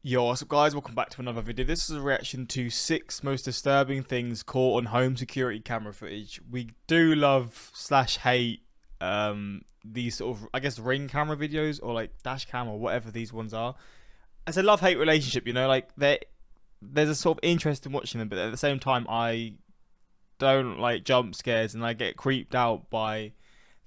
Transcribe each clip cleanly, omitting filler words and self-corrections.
Yo, what's up guys, welcome back to another video. This is a reaction to 6 most disturbing things caught on home security camera footage. We do love slash hate these sort of, I guess, ring camera videos or like dash cam or whatever these ones are. It's a love-hate relationship, you know, like there's a sort of interest in watching them, but at the same time I don't like jump scares and I get creeped out by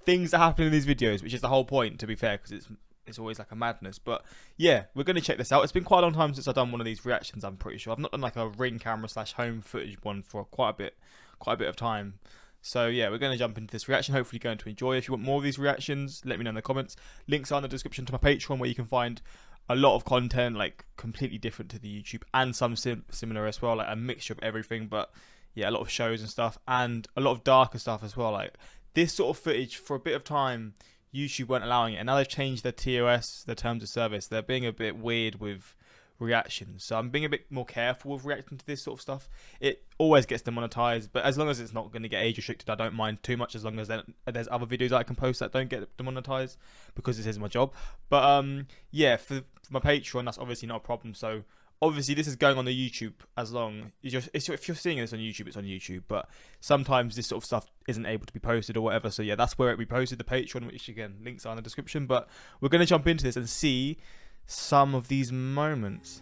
things that happen in these videos, which is the whole point, to be fair, because it's always like a madness. But yeah, we're going to check this out. It's been quite a long time since I've done one of these reactions, I'm pretty sure. I've not done like a ring camera slash home footage one for quite a bit of time. So yeah, we're going to jump into this reaction. Hopefully you're going to enjoy. If you want more of these reactions, let me know in the comments. Links are in the description to my Patreon, where you can find a lot of content like completely different to the YouTube, and some similar as well, like a mixture of everything. But yeah, a lot of shows and stuff, and a lot of darker stuff as well. Like this sort of footage, for a bit of time YouTube weren't allowing it, and now they've changed their TOS, their terms of service. They're being a bit weird with reactions, so I'm being a bit more careful with reacting to this sort of stuff. It always gets demonetized, but as long as it's not going to get age restricted, I don't mind too much, as long as there's other videos I can post that don't get demonetized, because this is my job. But yeah, for my Patreon, that's obviously not a problem. So obviously this is going on the YouTube, as long if you're seeing this on YouTube, it's on YouTube. But sometimes this sort of stuff isn't able to be posted or whatever. So yeah, that's where it be posted, the Patreon, which again, links are in the description. But we're going to jump into this and see some of these moments.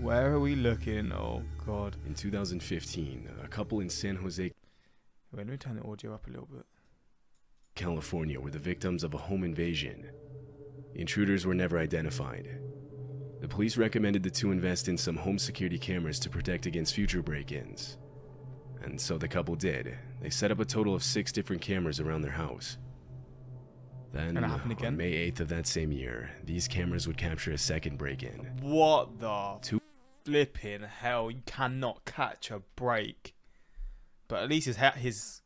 Where are we looking? Oh god. In 2015, a couple in San Jose, Wait, let me turn the audio up a little bit. California, were the victims of a home invasion. The intruders were never identified. The police recommended the two invest in some home security cameras to protect against future break-ins. And so the couple did. They set up a total of 6 different cameras around their house. Then, And it happened again? on May 8th of that same year, these cameras would capture a second break-in. What the flipping hell? You cannot catch a break. But at least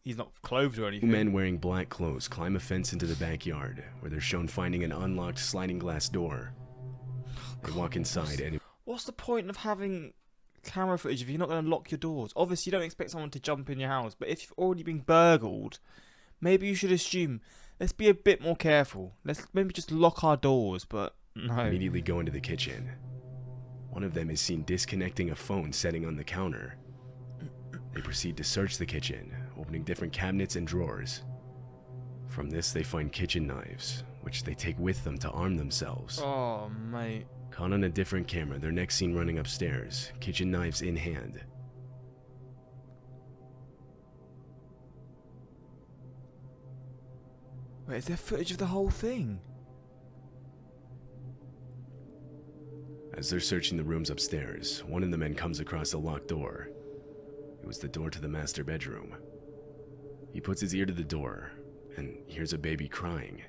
he's not clothed or anything. Two men wearing black clothes climb a fence into the backyard, where they're shown finding an unlocked sliding glass door. They walk inside and... What's the point of having camera footage if you're not going to lock your doors? Obviously, you don't expect someone to jump in your house, but if you've already been burgled, maybe you should assume, let's be a bit more careful. Let's maybe just lock our doors, but no. immediately go into the kitchen. One of them is seen disconnecting a phone setting on the counter. They proceed to search the kitchen, opening different cabinets and drawers. From this, they find kitchen knives, which they take with them to arm themselves. Oh, mate. Caught on a different camera, they're next seen running upstairs, kitchen knives in hand. Wait, is there footage of the whole thing? As they're searching the rooms upstairs, one of the men comes across a locked door. It was the door to the master bedroom. He puts his ear to the door and hears a baby crying.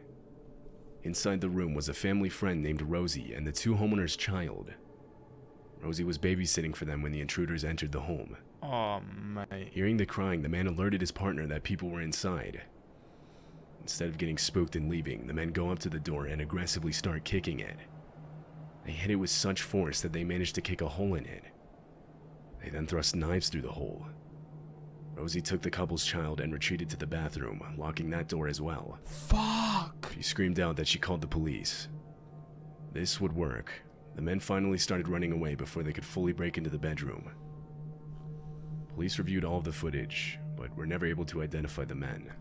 Inside the room was a family friend named Rosie and the two homeowners' child. Rosie was babysitting for them when the intruders entered the home. Oh, mate. Hearing the crying, the man alerted his partner that people were inside. Instead of getting spooked and leaving, the men go up to the door and aggressively start kicking it. They hit it with such force that they managed to kick a hole in it. They then thrust knives through the hole. Rosie took the couple's child and retreated to the bathroom, locking that door as well. Fuck! She screamed out that she called the police. This would work. The men finally started running away before they could fully break into the bedroom. Police reviewed all of the footage, but were never able to identify the men.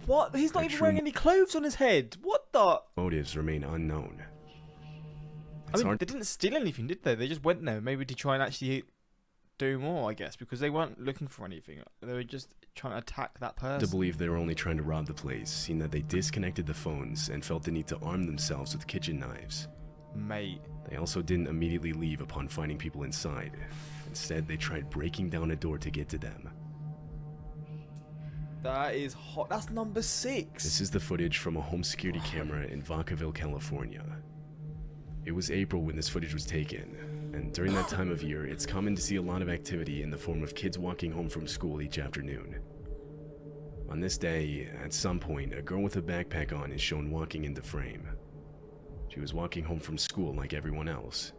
What? He's not even wearing any clothes on his head. What the? Motives remain unknown. I mean, they didn't steal anything, did they? They just went there maybe to try and actually do more, I guess, because they weren't looking for anything. They were just trying to attack that person. To believe they were only trying to rob the place, seeing that they disconnected the phones and felt the need to arm themselves with kitchen knives. Mate. They also didn't immediately leave upon finding people inside. Instead, they tried breaking down a door to get to them. That is hot. That's number 6. This is the footage from a home security camera in Vacaville, California. It was April when this footage was taken, and during that time of year, it's common to see a lot of activity in the form of kids walking home from school each afternoon. On this day, at some point, a girl with a backpack on is shown walking into frame. She was walking home from school like everyone else.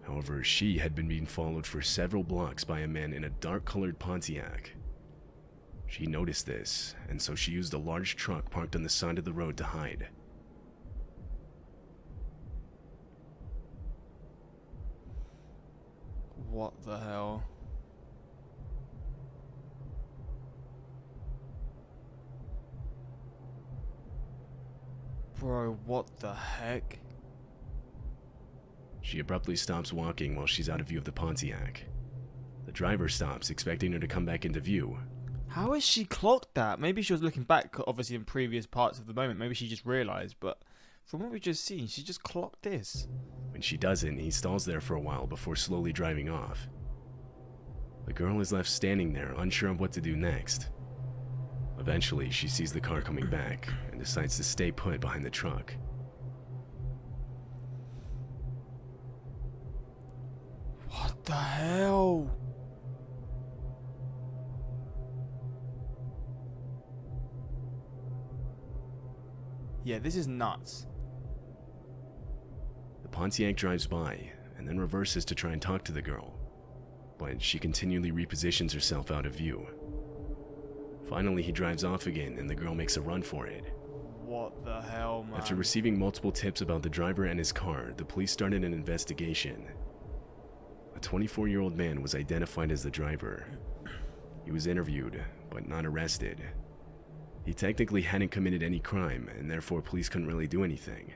However, she had been being followed for several blocks by a man in a dark-colored Pontiac. She noticed this, and so she used a large truck parked on the side of the road to hide. What the hell? Bro, what the heck? She abruptly stops walking while she's out of view of the Pontiac. The driver stops, expecting her to come back into view. How has she clocked that? Maybe she was looking back, obviously, in previous parts of the moment. Maybe she just realised, but from what we've just seen, she just clocked this. When she doesn't, he stalls there for a while before slowly driving off. The girl is left standing there, unsure of what to do next. Eventually, she sees the car coming back and decides to stay put behind the truck. What the hell? Yeah, this is nuts. The Pontiac drives by and then reverses to try and talk to the girl, but she continually repositions herself out of view. Finally, he drives off again and the girl makes a run for it. What the hell, man? After receiving multiple tips about the driver and his car, the police started an investigation. A 24-year-old man was identified as the driver. He was interviewed, but not arrested. He technically hadn't committed any crime, and therefore police couldn't really do anything.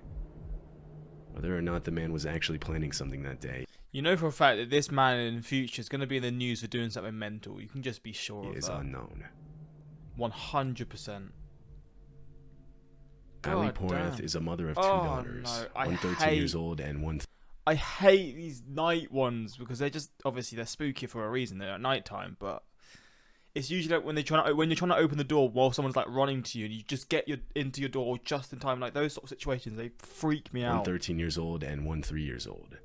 Whether or not the man was actually planning something that day, you know for a fact that this man in the future is going to be in the news for doing something mental. You can just be sure of is that. unknown. 100%. Ali God Porath damn. is a mother of two Oh, daughters, no. one 13 years old and one I hate these night ones because they're just obviously they're spooky for a reason. They're at night time, but it's usually like when you're trying to open the door while someone's like running to you, and you just get into your door just in time. Like those sort of situations, they freak me one out. 13 years old and one 3 years old.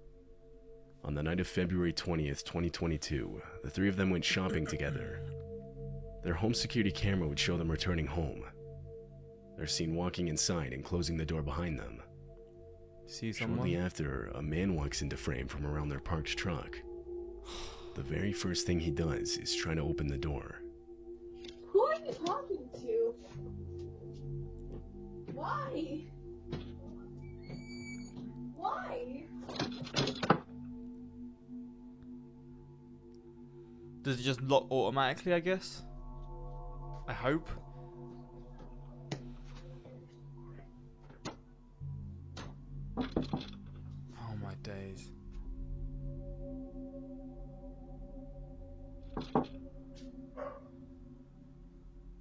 On the night of February 20th, 2022, the three of them went shopping together. Their home security camera would show them returning home. They're seen walking inside and closing the door behind them. See someone? Shortly after, a man walks into frame from around their parked truck. The very first thing he does is try to open the door. Who are you talking to? Why? Why? Does it just lock automatically, I guess? I hope. Oh my days.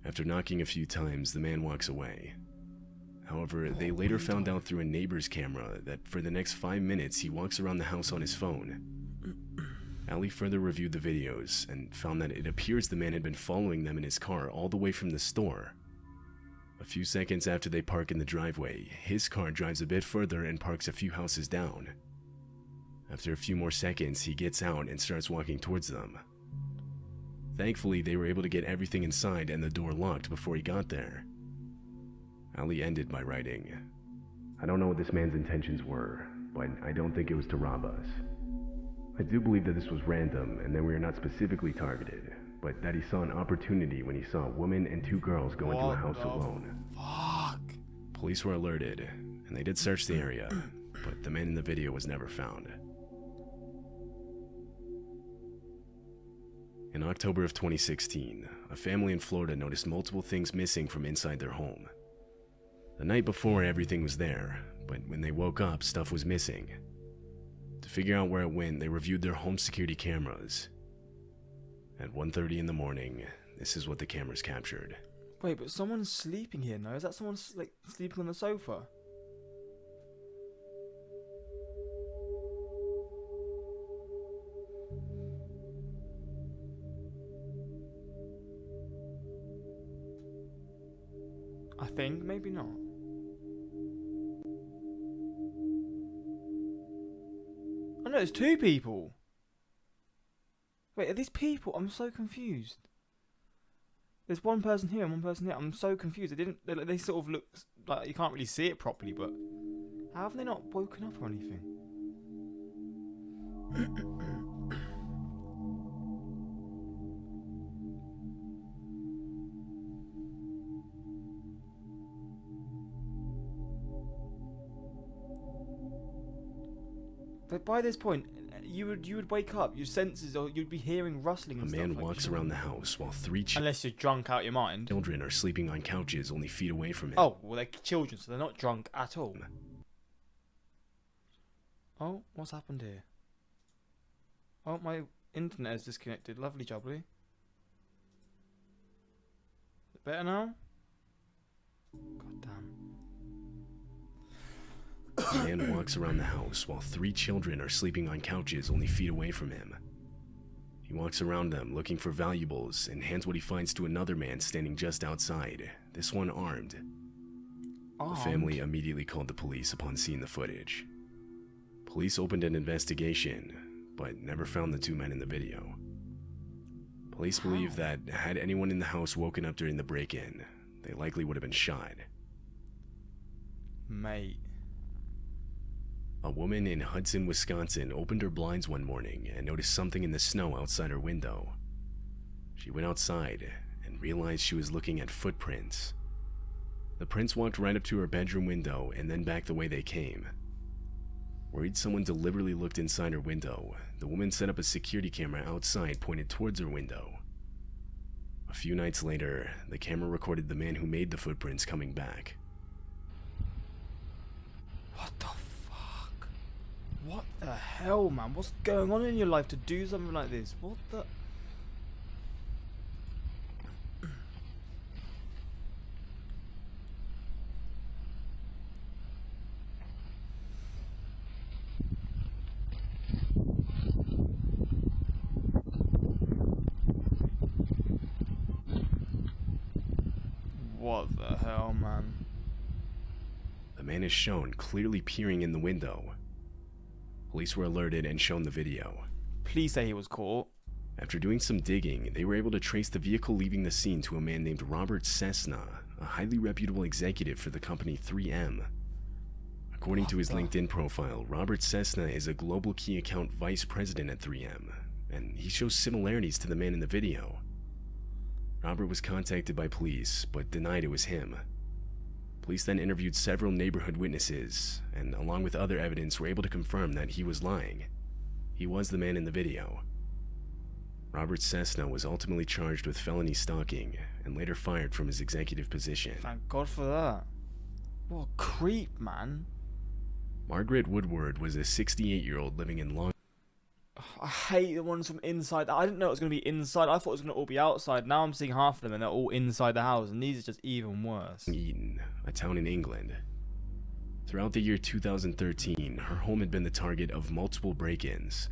After knocking a few times, the man walks away. However, they later found out through a neighbor's camera that for the next 5 minutes he walks around the house on his phone. Ali further reviewed the videos and found that it appears the man had been following them in his car all the way from the store. A few seconds after they park in the driveway, his car drives a bit further and parks a few houses down. After a few more seconds, he gets out and starts walking towards them. Thankfully, they were able to get everything inside and the door locked before he got there. Ali ended by writing, "I don't know what this man's intentions were, but I don't think it was to rob us. I do believe that this was random and that we are not specifically targeted, but that he saw an opportunity when he saw a woman and two girls go into a house alone." Fuck. Police were alerted, and they did search the area, but the man in the video was never found. In October of 2016, a family in Florida noticed multiple things missing from inside their home. The night before, everything was there, but when they woke up, stuff was missing. To figure out where it went, they reviewed their home security cameras. At 1:30 in the morning, this is what the cameras captured. Wait, but someone's sleeping here now. Is that someone like sleeping on the sofa? I think, maybe not. Oh no, there's two people. Wait, are these people? I'm so confused. There's one person here and one person here. I'm so confused. They sort of look like you can't really see it properly, but how have they not woken up or anything? But by this point, you would wake up, your senses, or you'd be hearing rustling A and man stuff. Like, walks around the house while three unless you're drunk out your mind. children are sleeping on couches only feet away from him. Oh, well, they're children, so they're not drunk at all. Oh, what's happened here? Oh, my internet is disconnected. Lovely jubbly. Better now? God damn. A man walks around the house while three children are sleeping on couches only feet away from him. He walks around them looking for valuables and hands what he finds to another man standing just outside, this one armed. The family immediately called the police upon seeing the footage. Police opened an investigation, but never found the two men in the video. Police believe that had anyone in the house woken up during the break-in, they likely would have been shot. Mate. A woman in Hudson, Wisconsin opened her blinds one morning and noticed something in the snow outside her window. She went outside and realized she was looking at footprints. The prints walked right up to her bedroom window and then back the way they came. Worried someone deliberately looked inside her window, the woman set up a security camera outside pointed towards her window. A few nights later, the camera recorded the man who made the footprints coming back. What the fuck? What the hell, man? What's going on in your life to do something like this? What the... What the hell, man? The man is shown clearly peering in the window. Police were alerted and shown the video. Please say he was caught. After doing some digging, they were able to trace the vehicle leaving the scene to a man named Robert Cessna, a highly reputable executive for the company 3M. According to his LinkedIn profile, Robert Cessna is a global key account vice president at 3M, and he shows similarities to the man in the video. Robert was contacted by police, but denied it was him. Police then interviewed several neighborhood witnesses, and along with other evidence were able to confirm that he was lying. He was the man in the video. Robert Cessna was ultimately charged with felony stalking, and later fired from his executive position. Thank God for that. What a creep, man. Margaret Woodward was a 68-year-old living in Long I hate the ones from inside. I didn't know it was going to be inside. I thought it was going to all be outside. Now I'm seeing half of them and they're all inside the house. And these are just even worse. Eaton, a town in England. Throughout the year 2013, her home had been the target of multiple break-ins.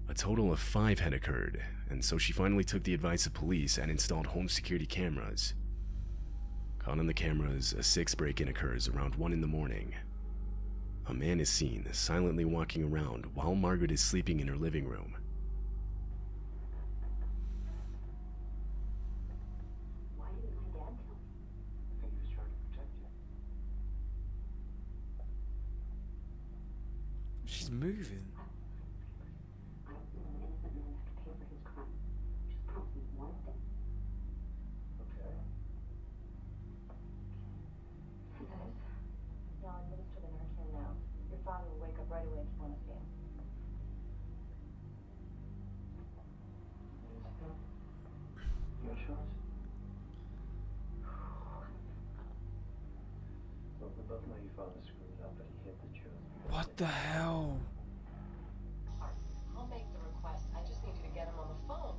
A total of 5 had occurred, and so she finally took the advice of police and installed home security cameras. Caught on the cameras, a 6th break-in occurs around 1 in the morning. A man is seen silently walking around while Margaret is sleeping in her living room. Why didn't my dad tell me? I think he was trying to protect you. She's moving. I don't know an innocent man have to pay for his crime. Just promise me one thing. Okay. He says, I'll administer the Narcan now. Your father will wake up right away if you want to see him. Your choice. Look, we both know your father screwed up, but he hid the truth. What the hell? I'll make the request. I just need you to get him on the phone.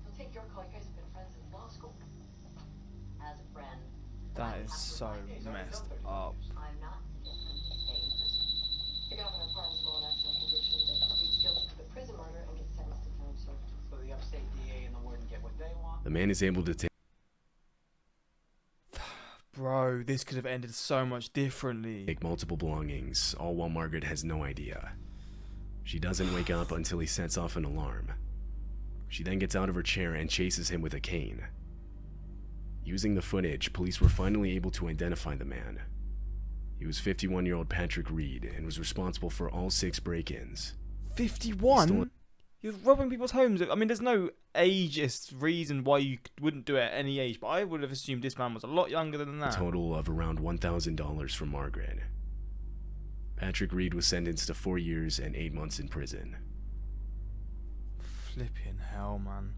He'll take your call. You guys have been friends since law school. As a friend, That is so messed up. I'm not different. Stay in prison. The governor pardons Mullen on condition that he pleads guilty to the prison murder and gets sentenced to time served. So the upstate DA and the warden get what they want. The man is able to take Bro, this could have ended so much differently. multiple belongings, all while Margaret has no idea. She doesn't wake up until he sets off an alarm. She then gets out of her chair and chases him with a cane. Using the footage, police were finally able to identify the man. He was 51-year-old Patrick Reed and was responsible for all 6 break-ins. 51? You're robbing people's homes. I mean, there's no ageist reason why you wouldn't do it at any age, but I would have assumed this man was a lot younger than A that. total of around $1,000 from Margaret. Patrick Reed was sentenced to 4 years and 8 months in prison. Flipping hell, man.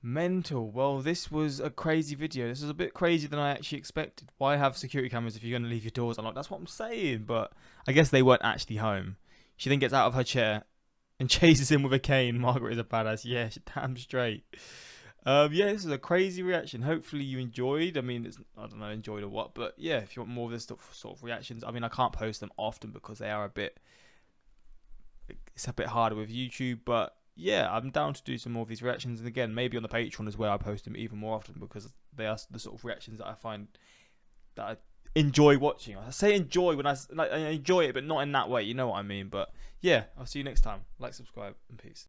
Mental. Well, this was a crazy video. This was a bit crazier than I actually expected. Why have security cameras if you're going to leave your doors unlocked? That's what I'm saying. But I guess they weren't actually home. She then gets out of her chair and chases him with a cane. Margaret is a badass. Yeah, damn straight. Yeah, this is a crazy reaction. Hopefully you enjoyed. I mean, I don't know, enjoyed or what. But yeah, if you want more of this sort of reactions, I mean, I can't post them often because they are it's a bit harder with YouTube. But yeah, I'm down to do some more of these reactions. And again, maybe on the Patreon is where I post them even more often because they are the sort of reactions that I find that I enjoy watching. I say enjoy when I enjoy it, but not in that way. You know what I mean? But yeah, I'll see you next time. Like, subscribe, and peace.